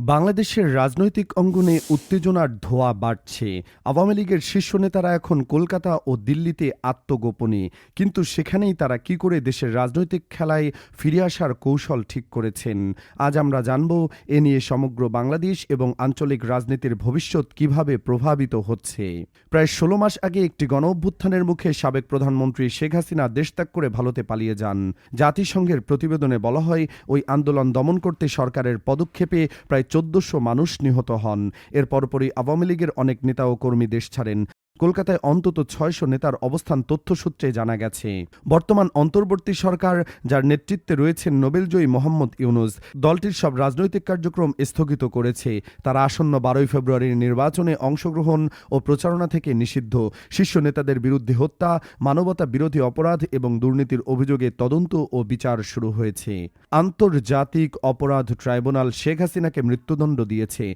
বাংলাদেশের রাজনৈতিক অঙ্গনে উত্তেজনার ধোঁয়া বাড়ছে। আওয়ামী লীগের শীর্ষ নেতারা এখন কলকাতা ও দিল্লিতে আত্মগোপনে, কিন্তু সেখানেই তারা কি করে দেশের রাজনৈতিক খেলায় ফিরে আসার কৌশল ঠিক করেছেন। আজ আমরা জানব এ নিয়ে সমগ্র বাংলাদেশ এবং আঞ্চলিক রাজনীতির ভবিষ্যৎ কিভাবে প্রভাবিত হচ্ছে। প্রায় ১৬ মাস আগে একটি গণঅভ্যুত্থানের মুখে সাবেক প্রধানমন্ত্রী শেখ হাসিনা দেশত্যাগ করে ভারতে পালিয়ে যান। জাতিসংঘের প্রতিবেদনে বলা হয়, ওই আন্দোলন দমন করতে সরকারের পদক্ষেপে প্রায় ১৪০০ মানুষ নিহত হন। এর পরপরই আওয়ামী লীগের অনেক নেতা ও কর্মী দেশ ছাড়েন। কলকাতায় অন্তত ৬০০ নেতার অবস্থান তথ্যসূত্রে জানা গেছে। বর্তমান অন্তর্বর্তী সরকার, যার নেতৃত্বে রয়েছেন নোবেলজয়ী মোহাম্মদ ইউনূস, দলটির সব রাজনৈতিক কার্যক্রম স্থগিত করেছে। তারা আসন্ন ১২ই ফেব্রুয়ারির নির্বাচনে অংশগ্রহণ ও প্রচারণা থেকে নিষিদ্ধ। শীর্ষ নেতাদের বিরুদ্ধে হত্যা, মানবতা বিরোধী অপরাধ এবং দুর্নীতির অভিযোগে তদন্ত ও বিচার শুরু হয়েছে। আন্তর্জাতিক অপরাধ ট্রাইব্যুনাল শেখ হাসিনাকে মৃত্যুদণ্ড দিয়েছে।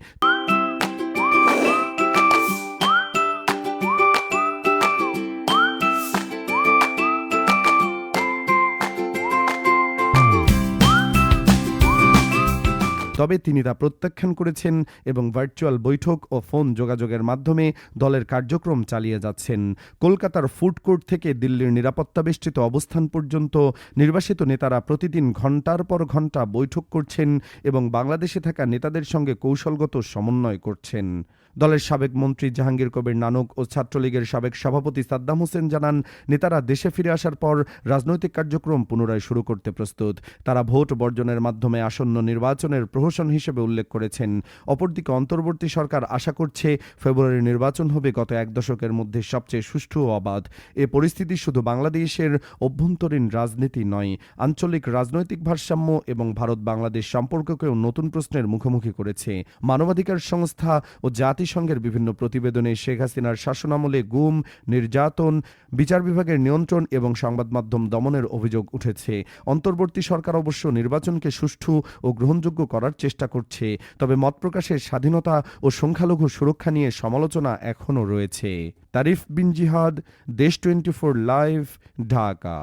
তবে তিনি তা প্রত্যাখ্যান করেছেন এবং ভার্চুয়াল বৈঠক ও ফোন যোগাযোগের মাধ্যমে দলের কার্যক্রম চালিয়ে যাচ্ছেন। কলকাতার ফুড কোর্ট থেকে দিল্লির নিরাপত্তাবেষ্টিত অবস্থান পর্যন্ত নির্বাসিত নেতারা প্রতিদিন ঘণ্টার পর ঘণ্টা বৈঠক করছেন এবং বাংলাদেশে থাকা নেতাদের সঙ্গে কৌশলগত সমন্বয় করছেন। দলের সাবেক মন্ত্রী জাহাঙ্গীর কবির নানক ও ছাত্রলীগের সাবেক সভাপতি সাদ্দাম হোসেন জানান, নেতারা দেশে ফিরে আসার পর রাজনৈতিক কার্যক্রম পুনরায় শুরু করতে প্রস্তুত। তারা ভোট বর্জনের মাধ্যমে আসন্ন নির্বাচনের প্রহসন হিসেবে উল্লেখ করেছেন। অপরদিকে অন্তর্বর্তী সরকার আশা করছে ফেব্রুয়ারির নির্বাচন হবে গত এক দশকের মধ্যে সবচেয়ে সুষ্ঠু ও অবাধ। এ পরিস্থিতি শুধু বাংলাদেশের অভ্যন্তরীণ রাজনীতি নয়, আঞ্চলিক রাজনৈতিক ভারসাম্য এবং ভারত বাংলাদেশ সম্পর্ককেও নতুন প্রশ্নের মুখোমুখি করেছে। মানবাধিকার সংস্থা ও জাতিসংঘের বিভিন্ন প্রতিবেদনে শেখ হাসিনার শাসনামলে গুম, নির্যাতন, বিচার বিভাগের নিয়ন্ত্রণ এবং সংবাদ মাধ্যম দমনের অভিযোগ উঠেছে। অন্তর্বর্তী সরকার অবশ্য নির্বাচনকে সুষ্ঠু ও গ্রহণযোগ্য করার চেষ্টা করছে, তবে মত প্রকাশের স্বাধীনতা ও সংখ্যালঘু সুরক্ষা নিয়ে সমালোচনা এখনও রয়েছে। তারিফ বিন জিহাদ, দেশ 24 লাইভ, ঢাকা।